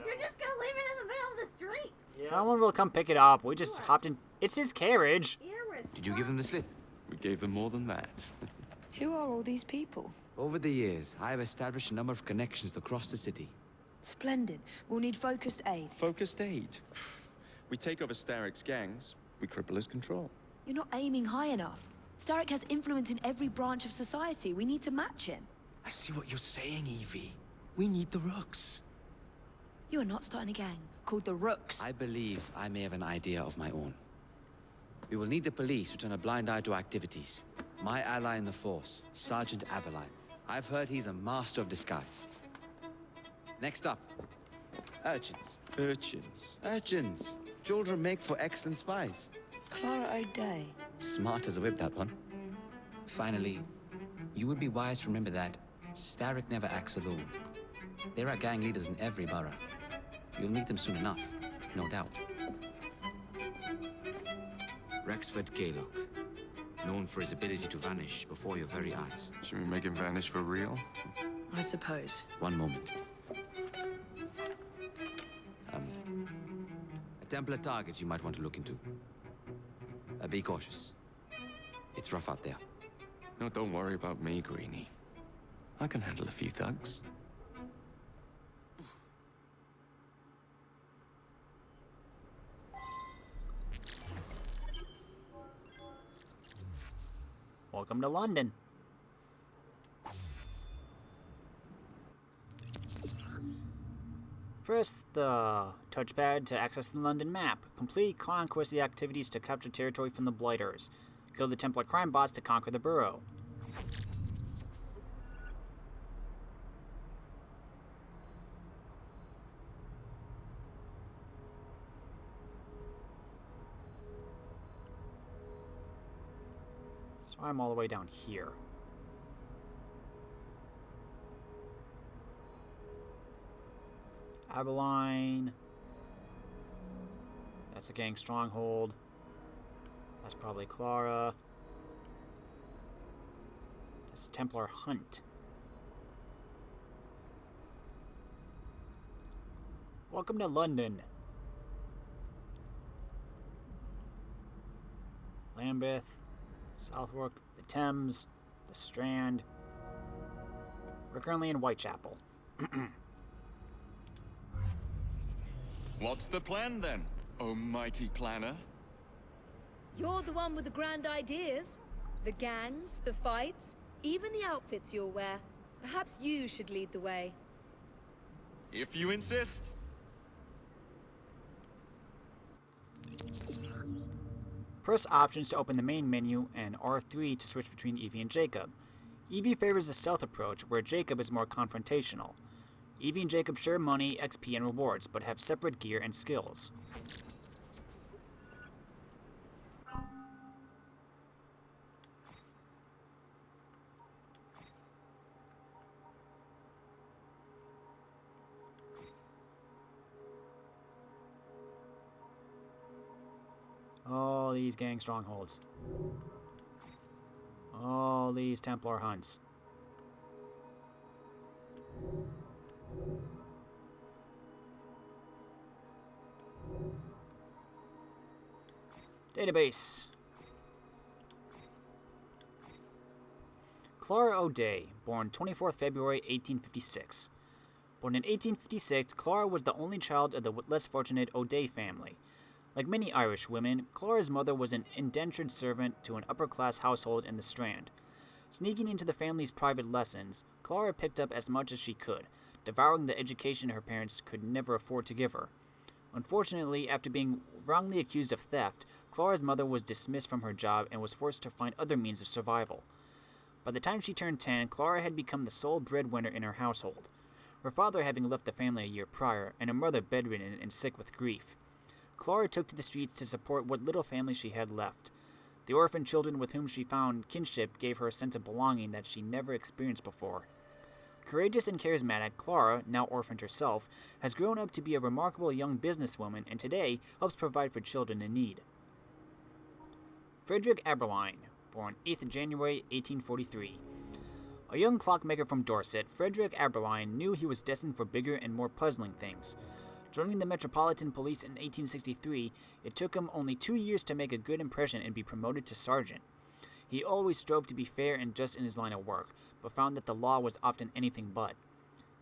You're just gonna leave it in the middle of the street. Someone will come pick it up. We just hopped in. It's his carriage. Did you give them the slip? We gave them more than that. Who are all these people? Over the years, I have established a number of connections across the city. Splendid. We'll need focused aid. Focused aid. We take over Starrick's gangs, we cripple his control. You're not aiming high enough. Starrick has influence in every branch of society. We need to match him. I see what you're saying, Evie. We need the Rooks. You are not starting a gang called the Rooks. I believe I may have an idea of my own. We will need the police to turn a blind eye to activities. My ally in the force, Sergeant Aberline. I've heard he's a master of disguise. Next up, urchins. Urchins? Urchins. Children make for excellent spies. Clara O'Day. Smart as a whip, that one. Finally, you would be wise to remember that Starrick never acts alone. There are gang leaders in every borough. You'll meet them soon enough, no doubt. Rexford Gaylock, known for his ability to vanish before your very eyes. Should we make him vanish for real? I suppose. One moment. A Templar target you might want to look into. Be cautious. It's rough out there. No, don't worry about me, Greenie. I can handle a few thugs. Welcome to London. Press the touchpad to access the London map. Complete conquest activities to capture territory from the Blighters. Kill the Templar crime boss to conquer the borough. So I'm all the way down here. Abilene. That's the gang stronghold. That's probably Clara. That's Templar Hunt. Welcome to London. Lambeth, Southwark, the Thames, the Strand. We're currently in Whitechapel. What's the plan then, oh mighty planner? You're the one with the grand ideas. The gangs, the fights, even the outfits you'll wear. Perhaps you should lead the way. If you insist. Press options to open the main menu and R3 to switch between Evie and Jacob. Evie favors the stealth approach, where Jacob is more confrontational. Evie and Jacob share money, XP, and rewards, but have separate gear and skills. All these gang strongholds. All these Templar hunts. Database. Clara O'Day, born 24th February 1856. Born in 1856, Clara was the only child of the less fortunate O'Day family. Like many Irish women, Clara's mother was an indentured servant to an upper-class household in the Strand. Sneaking into the family's private lessons, Clara picked up as much as she could, devouring the education her parents could never afford to give her. Unfortunately, after being wrongly accused of theft, Clara's mother was dismissed from her job and was forced to find other means of survival. By the time she turned 10, Clara had become the sole breadwinner in her household, her father having left the family a year prior, and her mother bedridden and sick with grief. Clara took to the streets to support what little family she had left. The orphan children with whom she found kinship gave her a sense of belonging that she never experienced before. Courageous and charismatic, Clara, now orphaned herself, has grown up to be a remarkable young businesswoman and today helps provide for children in need. Frederick Aberline, born 8th January 1843. A young clockmaker from Dorset, Frederick Aberline knew he was destined for bigger and more puzzling things. Joining the Metropolitan Police in 1863, it took him only 2 years to make a good impression and be promoted to sergeant. He always strove to be fair and just in his line of work, but found that the law was often anything but.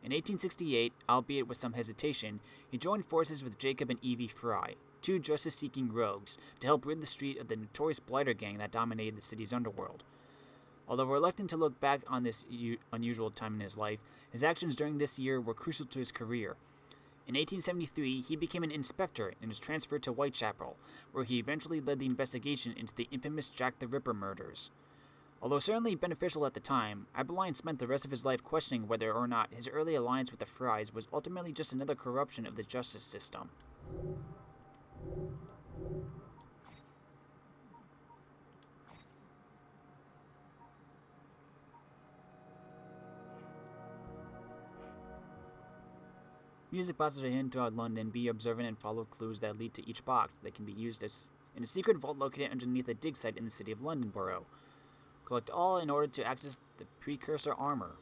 In 1868, albeit with some hesitation, he joined forces with Jacob and Evie Fry, two justice-seeking rogues, to help rid the street of the notorious blighter gang that dominated the city's underworld. Although reluctant to look back on this unusual time in his life, his actions during this year were crucial to his career. In 1873, he became an inspector and was transferred to Whitechapel, where he eventually led the investigation into the infamous Jack the Ripper murders. Although certainly beneficial at the time, Aberline spent the rest of his life questioning whether or not his early alliance with the Frys was ultimately just another corruption of the justice system. Music boxes are hidden throughout London. Be observant and follow clues that lead to each box. They can be used as in a secret vault located underneath a dig site in the city of London Borough. Collect all in order to access the precursor armor.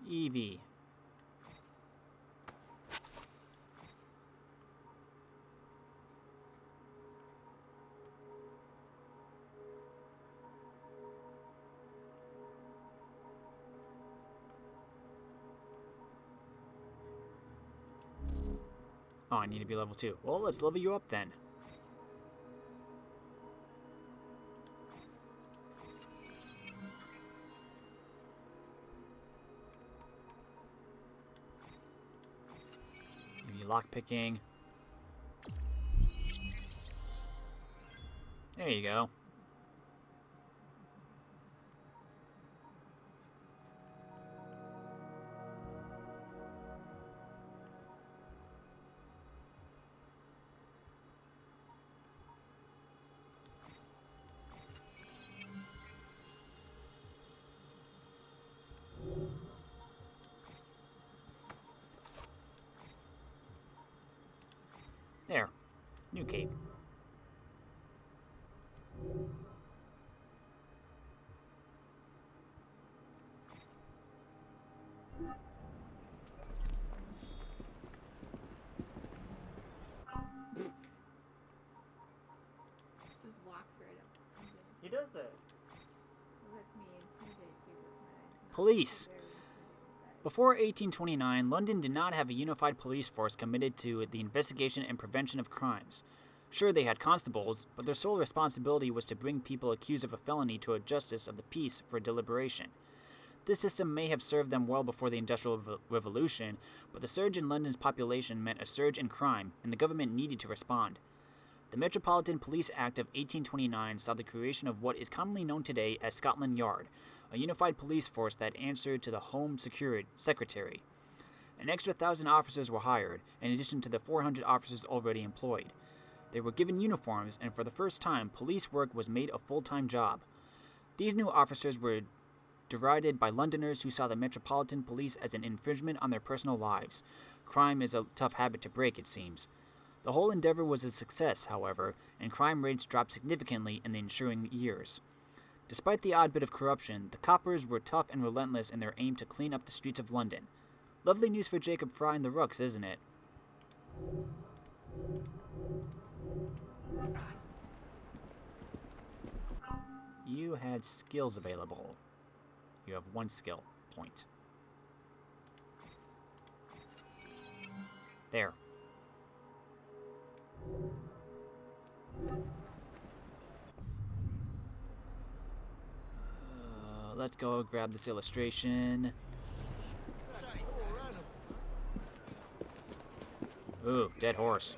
Evie. Oh, I need to be level 2. Well, let's level you up then. Maybe lockpicking. There you go. There. New cape. Just walks right up. He does it. Let me intimidate you with my Police. Before 1829, London did not have a unified police force committed to the investigation and prevention of crimes. Sure, they had constables, but their sole responsibility was to bring people accused of a felony to a justice of the peace for deliberation. This system may have served them well before the Industrial Revolution, but the surge in London's population meant a surge in crime, and the government needed to respond. The Metropolitan Police Act of 1829 saw the creation of what is commonly known today as Scotland Yard, a unified police force that answered to the Home Secretary. An extra 1,000 officers were hired, in addition to the 400 officers already employed. They were given uniforms, and for the first time, police work was made a full-time job. These new officers were derided by Londoners who saw the Metropolitan Police as an infringement on their personal lives. Crime is a tough habit to break, it seems. The whole endeavor was a success, however, and crime rates dropped significantly in the ensuing years. Despite the odd bit of corruption, the coppers were tough and relentless in their aim to clean up the streets of London. Lovely news for Jacob Fry and the Rooks, isn't it? You had skills available. You have 1 skill point. There. Let's go grab this illustration. Ooh, dead horse.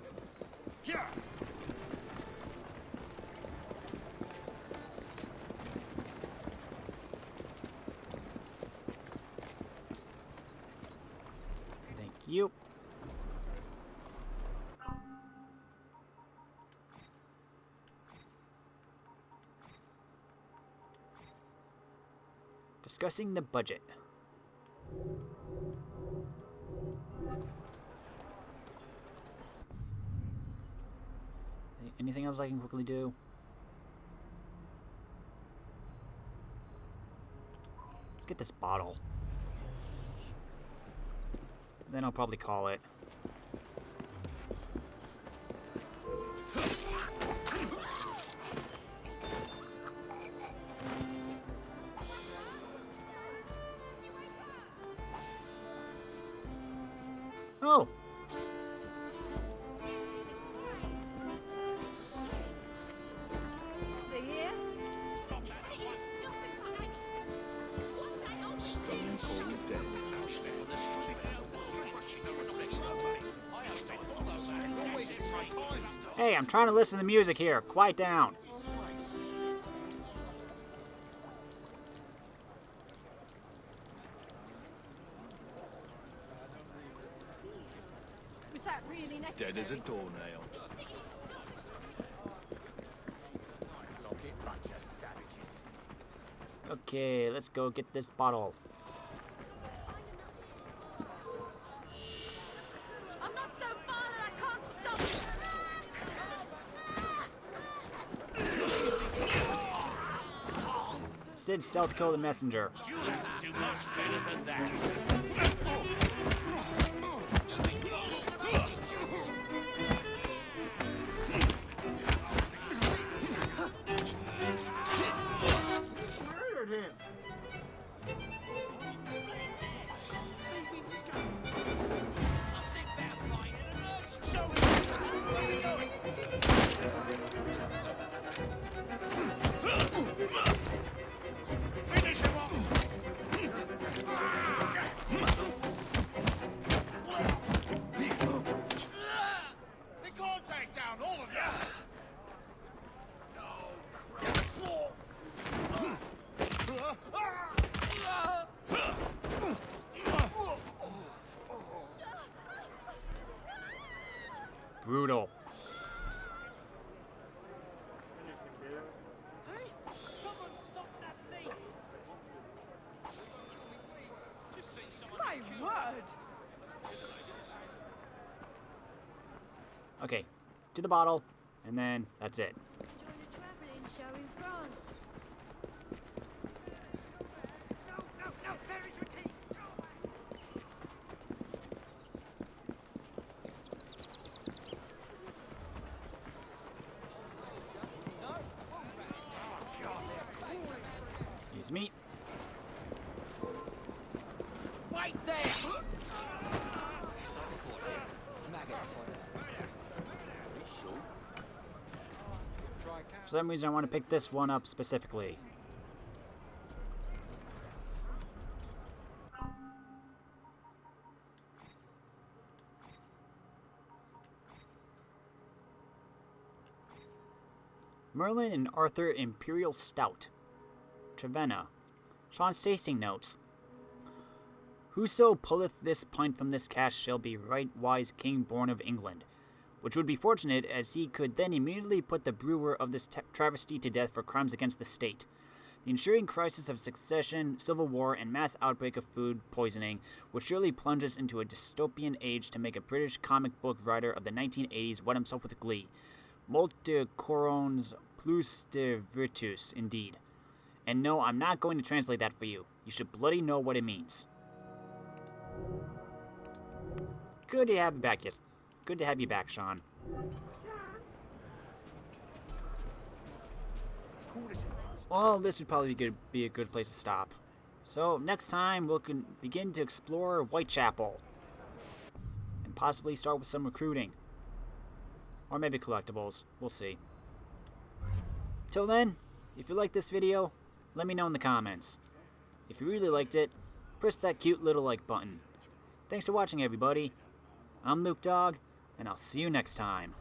Thank you. Discussing the budget. Anything else I can quickly do? Let's get this bottle. Then I'll probably call it. Oh! They here? Stone cold dead. Hey, I'm trying to listen to the music here. Quiet down. Was that really necessary? Dead as a doornail. Okay, let's go get this bottle. I'm not so far that I can't stop Sid stealth kill the messenger. You have to do much better than that. Murdered him. Finish him off! They can't take down all of you! Brutal. Hey, someone stop that thief! Just see someone. My word! Okay, to the bottle, and then that's it. Join a traveling show in France. No, there is retreat! Excuse me. Wait there! For some reason, I want to pick this one up specifically. Merlin and Arthur Imperial Stout. Trevenna. Sean's tasting notes. Whoso pulleth this pint from this cask shall be right wise king born of England, which would be fortunate, as he could then immediately put the brewer of this travesty to death for crimes against the state. The ensuing crisis of succession, civil war, and mass outbreak of food poisoning would surely plunge us into a dystopian age to make a British comic book writer of the 1980s wet himself with glee. Multe corons plus de virtus, indeed. And no, I'm not going to translate that for you. You should bloody know what it means. Good to have you back, yes. Good to have you back, Sean. Well, this would probably be a good place to stop. So, next time, we'll begin to explore Whitechapel. And possibly start with some recruiting. Or maybe collectibles. We'll see. Till then, if you like this video, let me know in the comments. If you really liked it, press that cute little like button. Thanks for watching, everybody. I'm Luke Dog, and I'll see you next time.